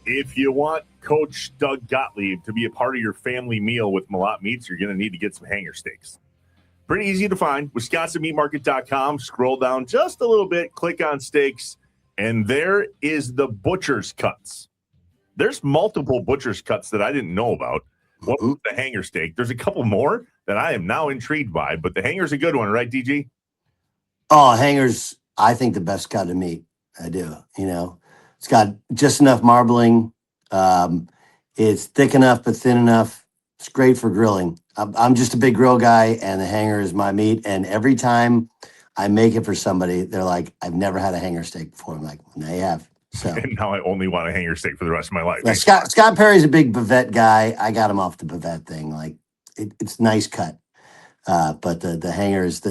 If you want Coach Doug Gottlieb to be a part of your family meal with Malat Meats, you're going to need to get some hanger steaks. Pretty easy to find. WisconsinMeatMarket.com. Scroll down just a little bit, click on steaks, and there is the butcher's cuts. There's multiple butcher's cuts that I didn't know about. One was the hanger steak. There's a couple more that I am now intrigued by, but the hanger's a good one, right, DG? Oh, hanger's, I think, the best cut of meat. I do. You know, it's got just enough marbling. It's thick enough but thin enough. It's great for grilling. I'm just a big grill guy, and the hanger is my meat. And every time I make it for somebody, they're like, "I've never had a hanger steak before." I'm like, "Now you have." So and now I only want a hanger steak for the rest of my life. Yeah, Scott Perry's a big bavette guy. I got him off the bavette thing. Like it's nice cut. But the hanger is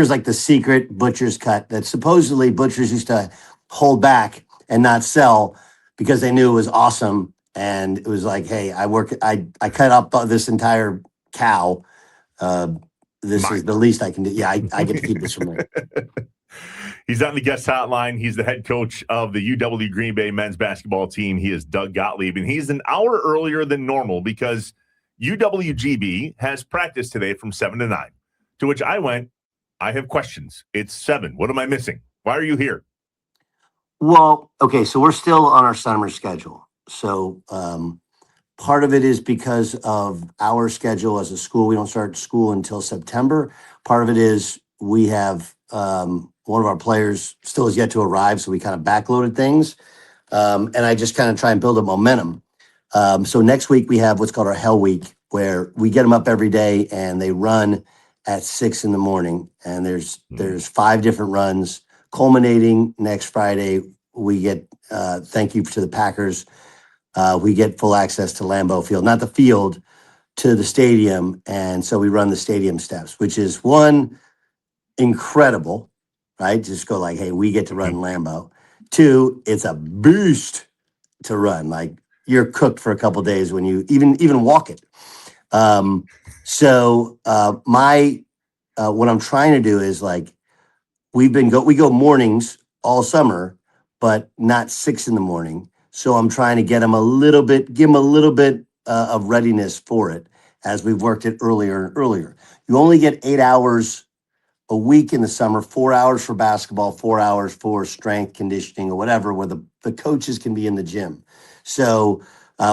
like the secret butcher's cut that supposedly butchers used to hold back and not sell because they knew it was awesome. And it was like, hey, I cut up this entire cow. This is the least I can do. Yeah, I get to keep this from me. He's on the guest hotline. He's the head coach of the UW Green Bay men's basketball team. He is Doug Gottlieb, and he's an hour earlier than normal because UWGB has practice today from 7 to 9, to which I went, I have questions. It's 7. What am I missing? Why are you here? Well, okay, so we're still on our summer schedule. So part of it is because of our schedule as a school. We don't start school until September. Part of it is we have one of our players still has yet to arrive, so we kind of backloaded things. And I just kind of try and build up momentum. So next week we have what's called our Hell Week, where we get them up every day and they run at 6 a.m. And there's 5 different runs culminating next Friday. We get thank you to the Packers. We get full access to Lambeau Field, not the field, to the stadium. And so we run the stadium steps, which is one, incredible, right? Just go like, hey, we get to run Lambeau. 2, it's a boost to run. Like you're cooked for a couple days when you even walk it. What I'm trying to do is like we go mornings all summer, but not 6 a.m. So I'm trying to give them a little bit of readiness for it as we've worked it earlier and earlier. You only get 8 hours a week in the summer, 4 hours for basketball, 4 hours for strength conditioning or whatever, where the coaches can be in the gym. So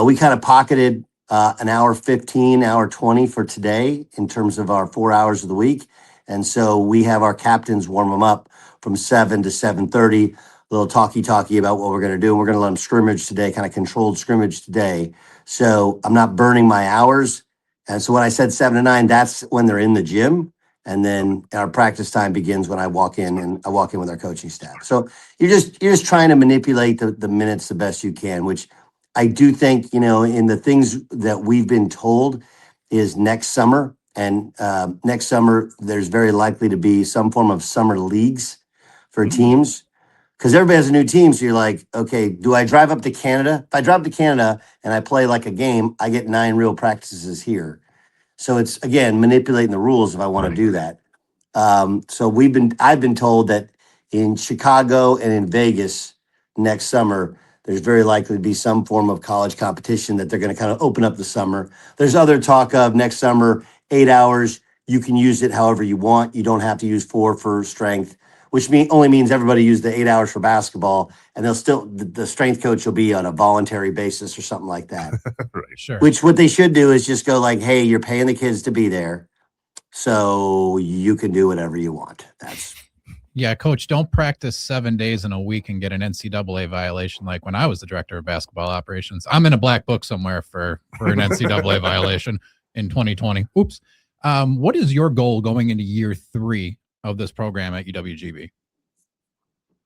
we kind of pocketed an hour 15, hour 20 for today in terms of our 4 hours of the week. And so we have our captains warm them up from 7 to 7:30, a little talkie about what we're going to do. We're going to let them scrimmage today, kind of controlled scrimmage today. So I'm not burning my hours. And so when I said 7 to 9, that's when they're in the gym. And then our practice time begins when I walk in with our coaching staff. So you're just trying to manipulate the minutes the best you can, which I do think, in the things that we've been told is next summer. And next summer, there's very likely to be some form of summer leagues for teams because everybody has a new team. So you're like, okay, do I drive up to Canada? If I drive to Canada and I play like a game, I get 9 real practices here. So it's, again, manipulating the rules if I want to do that. So I've been told that in Chicago and in Vegas next summer, there's very likely to be some form of college competition that they're going to kind of open up the summer. There's other talk of next summer, 8 hours. You can use it however you want. You don't have to use 4 for strength, which only means everybody use the 8 hours for basketball, and the strength coach will be on a voluntary basis or something like that. Right, sure. Which what they should do is just go like, hey, you're paying the kids to be there, so you can do whatever you want. Yeah, coach, don't practice 7 days in a week and get an NCAA violation like when I was the director of basketball operations. I'm in a black book somewhere for an NCAA violation in 2020. Oops. What is your goal going into year 3 of this program at UWGB?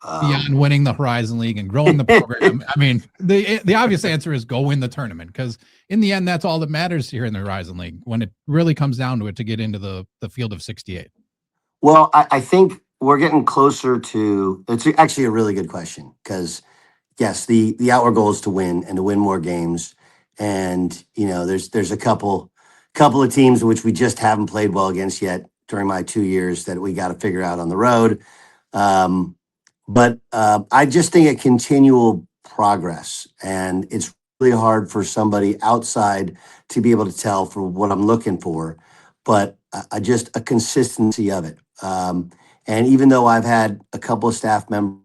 Beyond winning the Horizon League and growing the program. I mean, the obvious answer is go win the tournament, because in the end, that's all that matters here in the Horizon League when it really comes down to it, to get into the field of 68. Well, I think we're getting closer to, it's actually a really good question, because yes, the outward goal is to win and to win more games. And, there's a couple of teams which we just haven't played well against yet during my 2 years that we got to figure out on the road. But I just think a continual progress, and it's really hard for somebody outside to be able to tell for what I'm looking for, but I just a consistency of it. And even though I've had a couple of staff members,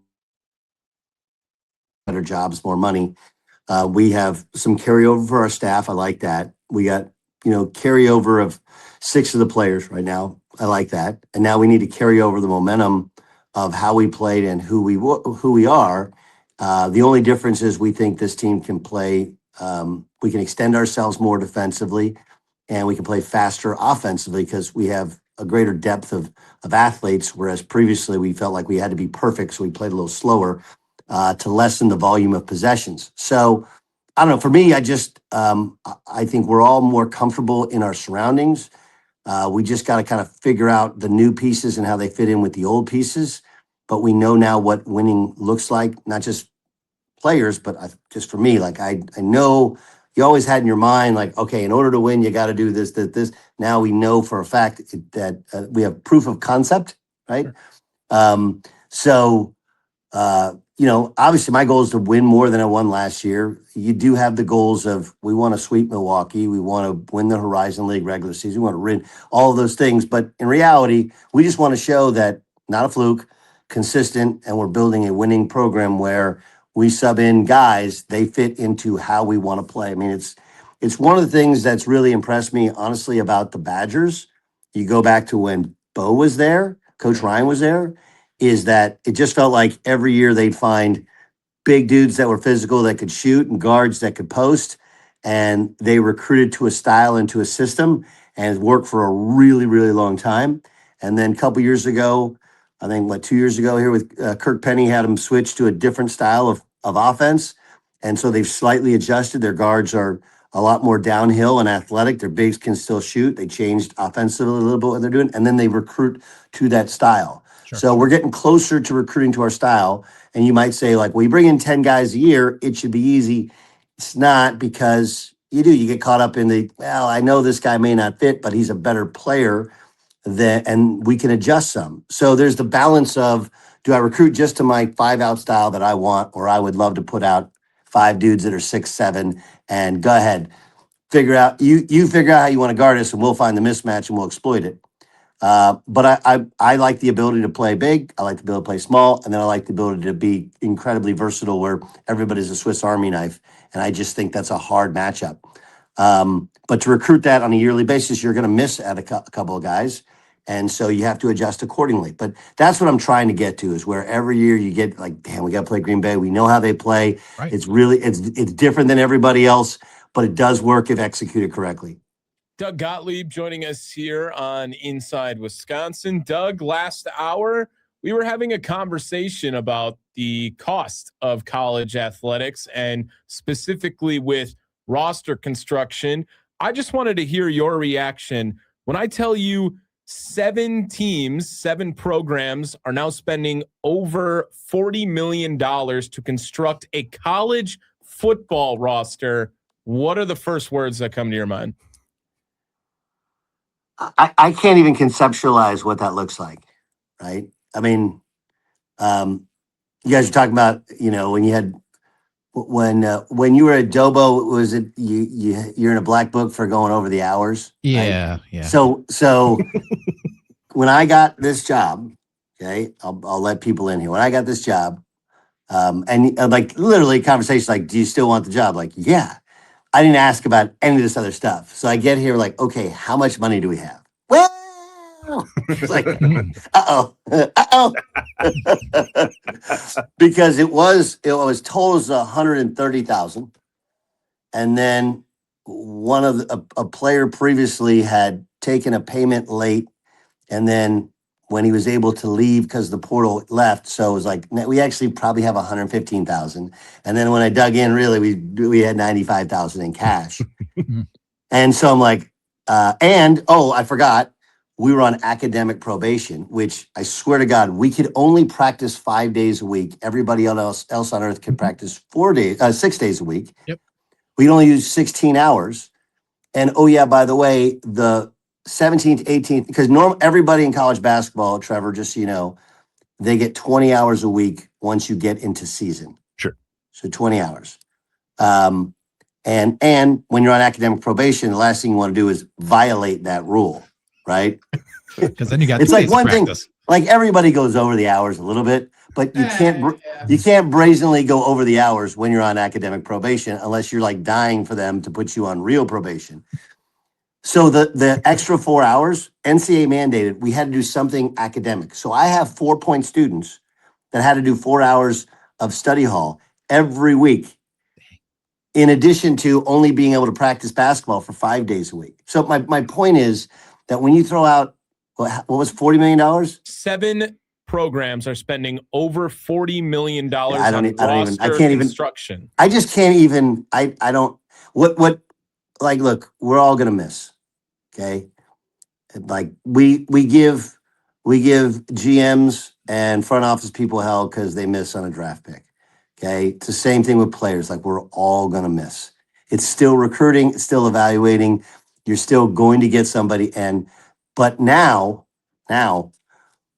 better jobs, more money, we have some carryover for our staff. I like that. We got, carryover of 6 of the players right now. I like that. And now we need to carry over the momentum of how we played and who we are. The only difference is we think this team can play. We can extend ourselves more defensively, and we can play faster offensively because we have a greater depth of athletes. Whereas previously we felt like we had to be perfect, so we played a little slower to lessen the volume of possessions. So I don't know. For me, I think we're all more comfortable in our surroundings. We just got to kind of figure out the new pieces and how they fit in with the old pieces. But we know now what winning looks like, not just players, but just for me, like I know you always had in your mind, like, okay, in order to win, you got to do this, this, this. Now we know for a fact that we have proof of concept, right? So obviously my goal is to win more than I won last year. You do have the goals of we want to sweep Milwaukee. We want to win the Horizon League regular season. We want to win all of those things. But in reality, we just want to show that not a fluke, consistent, and we're building a winning program where we sub in guys, they fit into how we want to play. I mean, it's one of the things that's really impressed me, honestly, about the Badgers. You go back to when Bo was there, Coach Ryan was there, is that it just felt like every year they'd find big dudes that were physical, that could shoot, and guards that could post. And they recruited to a style and to a system, and it worked for a really, really long time. And then a couple years ago, I think 2 years ago here with Kirk Penny had them switch to a different style of offense. And so they've slightly adjusted. Their guards are a lot more downhill and athletic. Their bigs can still shoot. They changed offensively a little bit what they're doing. And then they recruit to that style. Sure. So we're getting closer to recruiting to our style. And you might say, like, well, you bring in 10 guys a year, it should be easy. It's not, because you get caught up in I know this guy may not fit, but he's a better player and we can adjust some. So there's the balance of, do I recruit just to my 5-out style that I want, or I would love to put out 5 dudes that are 6'7", and go ahead, figure out how you want to guard us, and we'll find the mismatch and we'll exploit it. But I like the ability to play big. I like the ability to play small, and then I like the ability to be incredibly versatile, where everybody's a Swiss Army knife, and I just think that's a hard matchup. But to recruit that on a yearly basis, you're going to miss at a couple of guys. And so you have to adjust accordingly. But that's what I'm trying to get to, is where every year you get like, damn, we got to play Green Bay. We know how they play. Right. It's different than everybody else, but it does work if executed correctly. Doug Gottlieb joining us here on Inside Wisconsin. Doug, last hour, we were having a conversation about the cost of college athletics, and specifically with roster construction. I just wanted to hear your reaction when I tell you 7 teams, 7 programs are now spending over $40 million to construct a college football roster. What are the first words that come to your mind? I can't even conceptualize what that looks like, right? I mean, you guys are talking about, when you had, when you were at Dobo, was it you're in a black book for going over the hours? Yeah, right? yeah. So when I got this job, okay, I'll let people in here. When I got this job, and like literally conversations like, do you still want the job? Like, yeah. I didn't ask about any of this other stuff. So I get here like, okay, how much money do we have? Well, it's like, because it was told as 130,000, and then a player previously had taken a payment late, and then when he was able to leave because the portal left, so it was like we actually probably have 115,000, and then when I dug in, really we had 95,000 in cash, and so I'm like, I forgot. We were on academic probation, which I swear to God, we could only practice 5 days a week. Everybody else on earth could practice 6 days a week. Yep. We'd only use 16 hours. And by the way, the 17th, 18th, because everybody in college basketball, Trevor, just so you know, they get 20 hours a week once you get into season. Sure. So 20 hours. And when you're on academic probation, the last thing you want to do is violate that rule, right? Because then you got It's 2 like days one of thing, practice. like everybody goes over the hours a little bit, but you can't brazenly go over the hours when you're on academic probation unless you're like dying for them to put you on real probation. So the extra 4 hours, NCAA mandated, we had to do something academic. So I have 4-point students that had to do 4 hours of study hall every week, in addition to only being able to practice basketball for 5 days a week. So my point is that when you throw out, what was $40 million? 7 programs are spending over $40 million on roster construction. I just can't even, I don't, like, look, we're all going to miss. Okay. Like we give GMs and front office people hell because they miss on a draft pick. Okay. It's the same thing with players. Like we're all going to miss. It's still recruiting. It's still evaluating. You're still going to get somebody. But now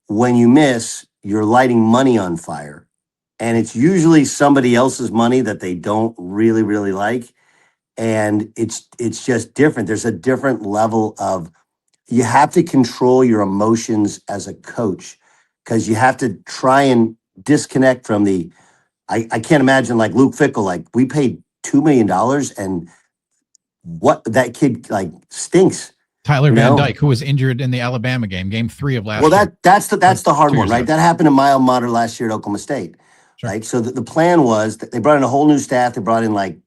when you miss, you're lighting money on fire, and it's usually somebody else's money that they don't really, really like. And it's just different. There's a different level of, you have to control your emotions as a coach, because you have to try and disconnect from I can't imagine, like Luke Fickell, like we paid $2 million and what that kid like stinks. Tyler Van Dyke, who was injured in the Alabama game 3 of last year. Well, that's the hard one, right? ago. That happened in my alma mater last year at Oklahoma State, Sure. right? So the plan was that they brought in a whole new staff. They brought in like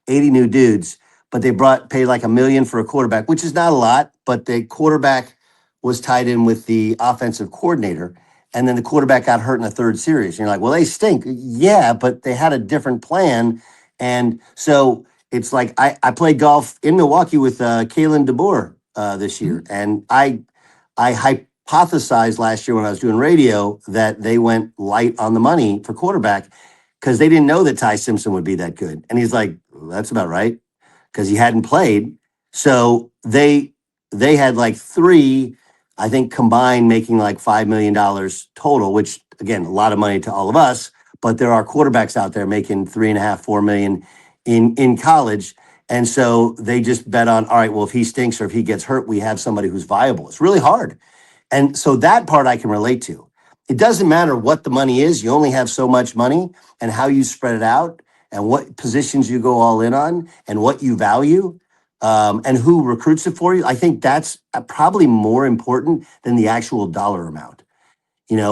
80 new dudes, but they paid like $1 million for a quarterback, which is not a lot, but the quarterback was tied in with the offensive coordinator. And then the quarterback got hurt in the 3rd series. And you're like, well, they stink. Yeah, but they had a different plan. And so it's like, I played golf in Milwaukee with Kalen DeBoer this year. And I hypothesized last year when I was doing radio that they went light on the money for quarterback because they didn't know that Ty Simpson would be that good. And he's like, well, that's about right, because he hadn't played. So they had like 3, I think, combined, making like $5 million total, which again, a lot of money to all of us, but there are quarterbacks out there making $3.5, $4 million in college. And so they just bet on, all right, well, if he stinks or if he gets hurt, we have somebody who's viable. It's really hard. And so that part I can relate to. It doesn't matter what the money is. You only have so much money, and how you spread it out and what positions you go all in on and what you value, and who recruits it for you. I think that's probably more important than the actual dollar amount. Again,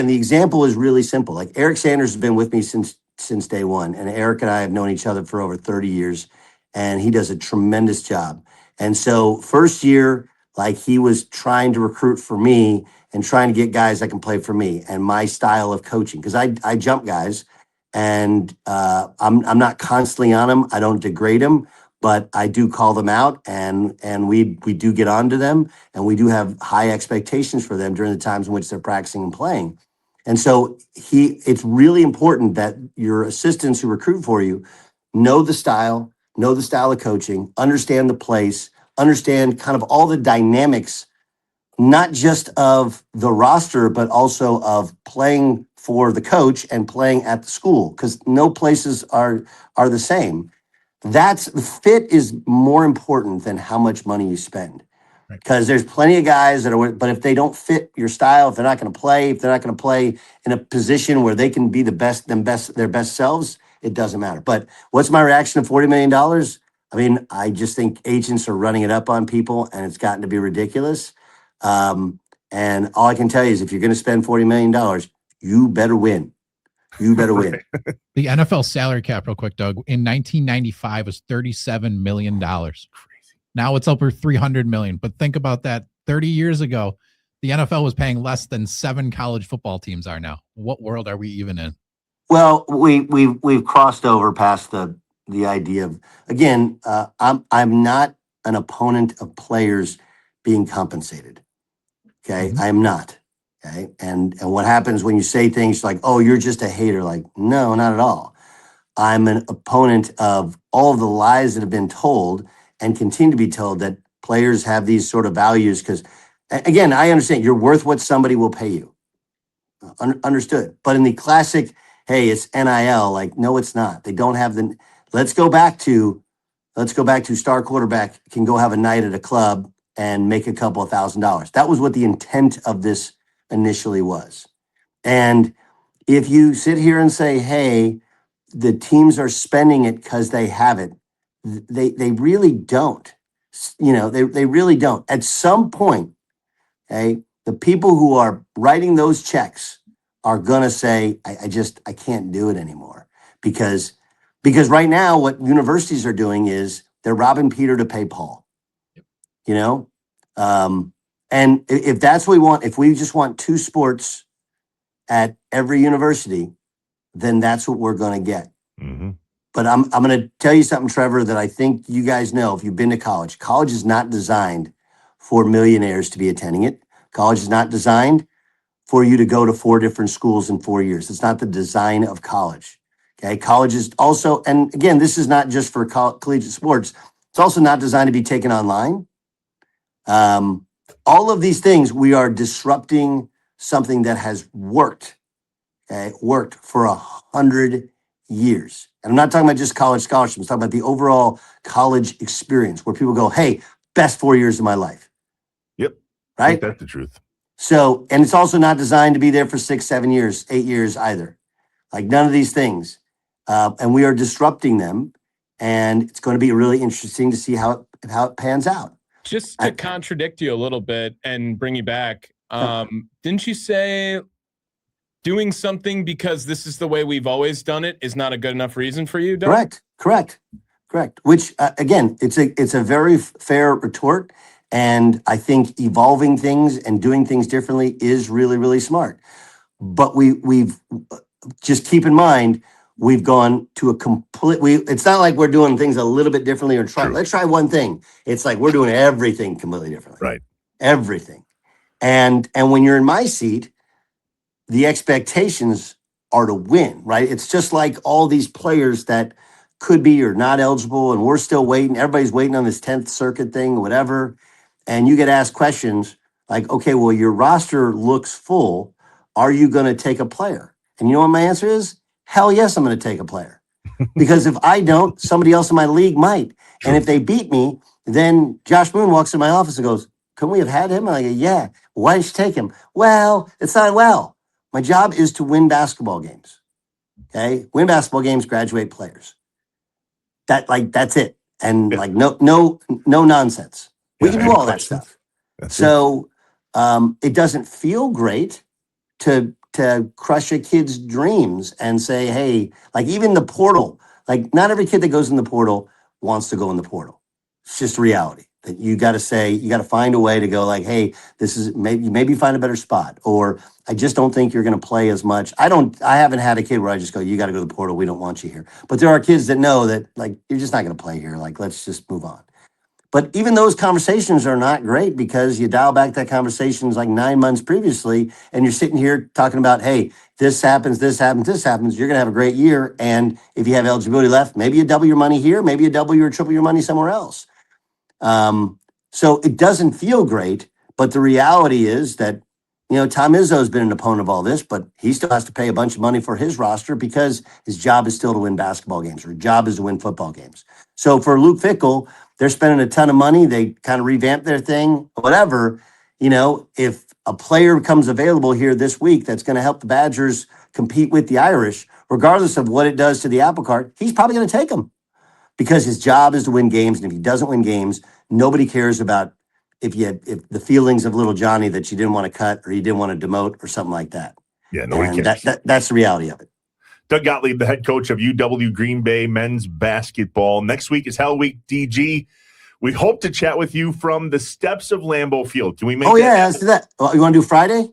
the example is really simple. Like Eric Sanders has been with me since day one, and Eric and I have known each other for over 30 years, and he does a tremendous job. And so first year, like, he was trying to recruit for me and trying to get guys that can play for me and my style of coaching, because I jump guys, and I'm not constantly on them. I don't degrade them, but I do call them out, and we do get onto them, and we do have high expectations for them during the times in which they're practicing and playing. And so it's really important that your assistants who recruit for you know the style of coaching, understand the place, understand kind of all the dynamics, not just of the roster, but also of playing for the coach and playing at the school, because no places are the same. The fit is more important than how much money you spend. Because there's plenty of guys that are, but if they don't fit your style, if they're not going to play in a position where they can be their best selves, it doesn't matter. But what's my reaction to $40 million? I mean, I just think agents are running it up on people, and it's gotten to be ridiculous. And all I can tell you is, if you're going to spend $40 million, you better win. You better win. The NFL salary cap, real quick, Doug, in 1995 was $37 million. Now it's over 300 million. But think about that. 30 years ago, the NFL was paying less than 7 college football teams are now. What world are we even in? Well, we've crossed over past the idea of, again, I'm not an opponent of players being compensated. Okay. Mm-hmm. I'm not. Okay. And what happens when you say things like, oh, you're just a hater? Like, no, not at all. I'm an opponent of all of the lies that have been told and continue to be told, that players have these sort of values. Because, again, I understand you're worth what somebody will pay you. Understood. But in the classic, hey, it's NIL. Like, no, it's not. They don't have the. Let's go back to star quarterback can go have a night at a club and make a couple of $1,000. That was what the intent of this initially was. And if you sit here and say, hey, the teams are spending it because they have it, they really don't. They really don't. At some point, okay, the people who are writing those checks are gonna say, I can't do it anymore. Because right now what universities are doing is they're robbing Peter to pay Paul. Yep. And if that's what we want, if we just want 2 sports at every university, then that's what we're going to get. Mm-hmm. But I'm going to tell you something, Trevor, that I think you guys know if you've been to college. College is not designed for millionaires to be attending it. College is not designed for you to go to 4 different schools in 4 years. It's not the design of college. Okay, college is also, and again, this is not just for collegiate sports. It's also not designed to be taken online. All of these things, we are disrupting something that has worked. Okay, worked for 100 years. And I'm not talking about just college scholarships. I'm talking about the overall college experience where people go, hey, best 4 years of my life. Yep. Right? I think that's the truth. So, and it's also not designed to be there for 6, 7 years, 8 years either. Like none of these things. And we are disrupting them. And it's going to be really interesting to see how it pans out. Just to contradict you a little bit and bring you back, didn't you say doing something because this is the way we've always done it is not a good enough reason for you, Doug? Correct. Which, again, it's a very fair retort. And I think evolving things and doing things differently is really, really smart. But we've just keep in mind, we've gone to a it's not like we're doing things a little bit differently or let's try one thing. It's like we're doing everything completely differently. Right. Everything. And when you're in my seat, the expectations are to win, right? It's just like all these players that could be or not eligible, and we're still waiting. Everybody's waiting on this 10th Circuit thing, whatever. And you get asked questions like, okay, well, your roster looks full. Are you going to take a player? And you know what my answer is? Hell yes, I'm going to take a player. Because if I don't, somebody else in my league might. And if they beat me, then Josh Moon walks in my office and goes, couldn't we have had him? And I go, yeah. Why did you take him? Well, it's not well. My job is to win basketball games. Okay? Win basketball games, graduate players. That's it. And no nonsense. We can do all that stuff. So it doesn't feel great to crush a kid's dreams and say, hey, like even the portal, like not every kid that goes in the portal wants to go in the portal. It's just reality that you got to find a way to go like, hey, this is maybe find a better spot. Or I just don't think you're going to play as much. I haven't had a kid where I just go, you got to go to the portal. We don't want you here. But there are kids that know that like, you're just not going to play here. Like, let's just move on. But even those conversations are not great because you dial back that conversations like 9 months previously, and you're sitting here talking about, hey, this happens, this happens, this happens. You're going to have a great year. And if you have eligibility left, maybe you double your money here, maybe you double or triple your money somewhere else. So it doesn't feel great, but the reality is that, Tom Izzo has been an opponent of all this, but he still has to pay a bunch of money for his roster because his job is still to win basketball games or his job is to win football games. So for Luke Fickell, they're spending a ton of money. They kind of revamped their thing, whatever. If a player becomes available here this week that's going to help the Badgers compete with the Irish, regardless of what it does to the apple cart, he's probably going to take them because his job is to win games. And if he doesn't win games, nobody cares about if the feelings of little Johnny that you didn't want to cut or you didn't want to demote or something like that. Yeah, nobody cares. That's the reality of it. Doug Gottlieb, the head coach of UW Green Bay men's basketball. Next week is Hell Week, DG. We hope to chat with you from the steps of Lambeau Field. Can we make let's do that. You want to do Friday?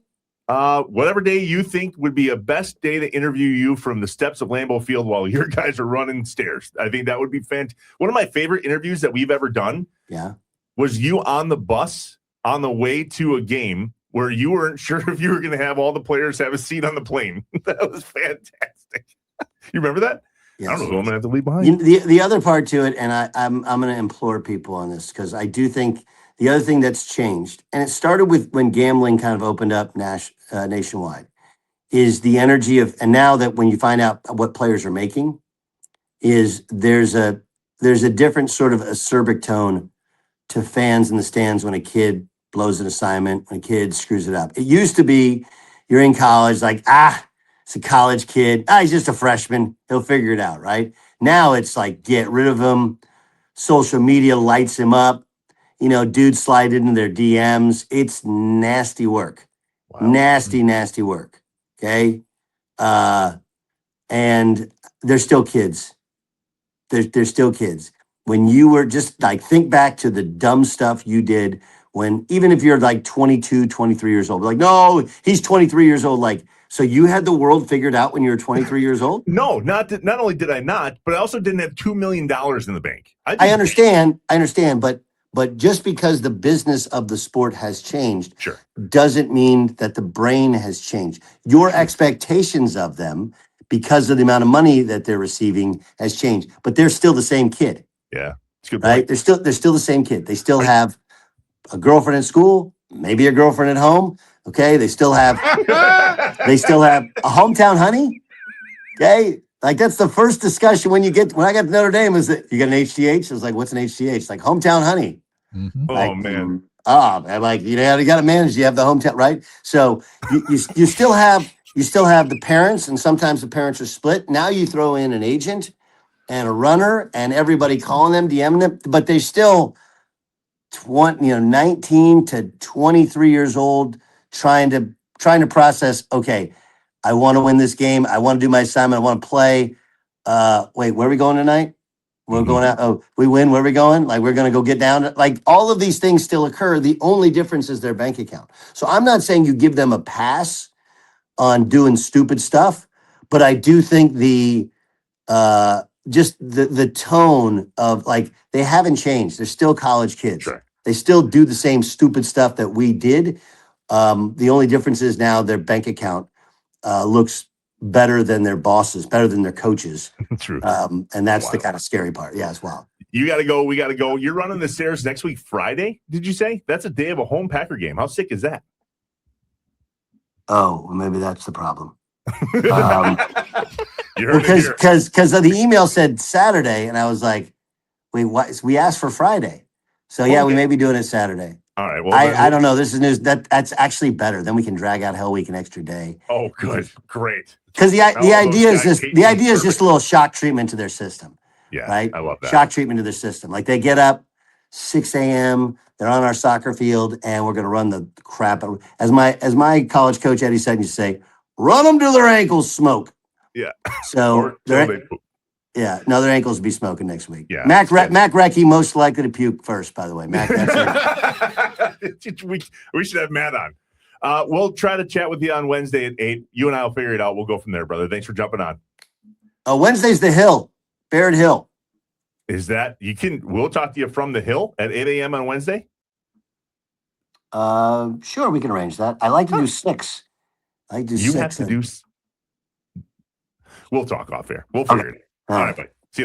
Whatever day you think would be a best day to interview you from the steps of Lambeau Field while your guys are running stairs. I think that would be fantastic. One of my favorite interviews that we've ever done was you on the bus on the way to a game where you weren't sure if you were going to have all the players have a seat on the plane. That was fantastic. You remember that? Yes. I don't know who I'm going to have to leave behind. The other part to it, and I'm going to implore people on this because I do think the other thing that's changed, and it started with when gambling kind of opened up nationwide, is the energy of, and now that when you find out what players are making, is there's a different sort of acerbic tone to fans in the stands when a kid blows an assignment, when a kid screws it up. It used to be you're in college, like, it's a college kid. He's just a freshman. He'll figure it out, right? Now it's like, get rid of him. Social media lights him up. Dudes slide into their DMs. It's nasty work. Wow. Nasty work. Okay. And they're still kids. They're still kids. When you were just like, think back to the dumb stuff you did when, even if you're like 22, 23 years old, like, no, he's 23 years old. Like, so you had the world figured out when you were 23 years old? No, not only did I not, but I also didn't have $2 million in the bank. I understand, but just because the business of the sport has changed, sure, doesn't mean that the brain has changed. Your expectations of them, because of the amount of money that they're receiving, has changed. But they're still the same kid. Yeah, it's good. Right? They're still the same kid. They still have a girlfriend in school, maybe a girlfriend at home. Okay, they still have a hometown honey. Okay, like that's the first discussion when I got to Notre Dame, is that you got an HGH? I was like, what's an HGH? Like hometown honey. Mm-hmm. Oh man. I'm like, you got to manage. You have the hometown, right? So you still have the parents, and sometimes the parents are split. Now you throw in an agent and a runner and everybody calling them, DMing them, but they still 19 to 23 years old, trying to process, okay, I want to win this game. I want to do my assignment. I want to play. Wait, where are we going tonight? We're going out. Oh, we win. Where are we going? Like, we're going to go get down. Like, all of these things still occur. The only difference is their bank account. So I'm not saying you give them a pass on doing stupid stuff, but I do think just the tone of, like, they haven't changed. They're still college kids. Sure. They still do the same stupid stuff that we did. The only difference is now their bank account looks better than their bosses, better than their coaches. True. And that's the kind of scary part. Yeah, as well. You got to go. We got to go. You're running the stairs next week, Friday, did you say? That's a day of a home Packer game. How sick is that? Oh, well, maybe that's the problem. Because the email said Saturday, and I was like, wait, what? We asked for Friday. So yeah, we may be doing it Saturday. All right. Well, I don't know. This is news. That's actually better. Then we can drag out Hell Week an extra day. Oh, good. Great. Because the idea is just a little shock treatment to their system. Yeah. Right. I love that. Shock treatment to their system. Like, they get up 6 a.m. They're on our soccer field, and we're going to run the crap. As my college coach Eddie said, used to say, run them till their ankles smoke. Yeah. So their ankles will be smoking next week. Yeah. Mac Recchi most likely to puke first, by the way. Mac, that's it. we should have Matt on. We'll try to chat with you on Wednesday at 8. You and I will figure it out. We'll go from there, brother. Thanks for jumping on. Wednesday's the Hill, Barrett Hill. Is that we'll talk to you from the Hill at 8 a.m. on Wednesday? Sure, we can arrange that. I like to do 6. I like to do 6. Have to do. We'll talk off air. We'll figure it out. All right, buddy.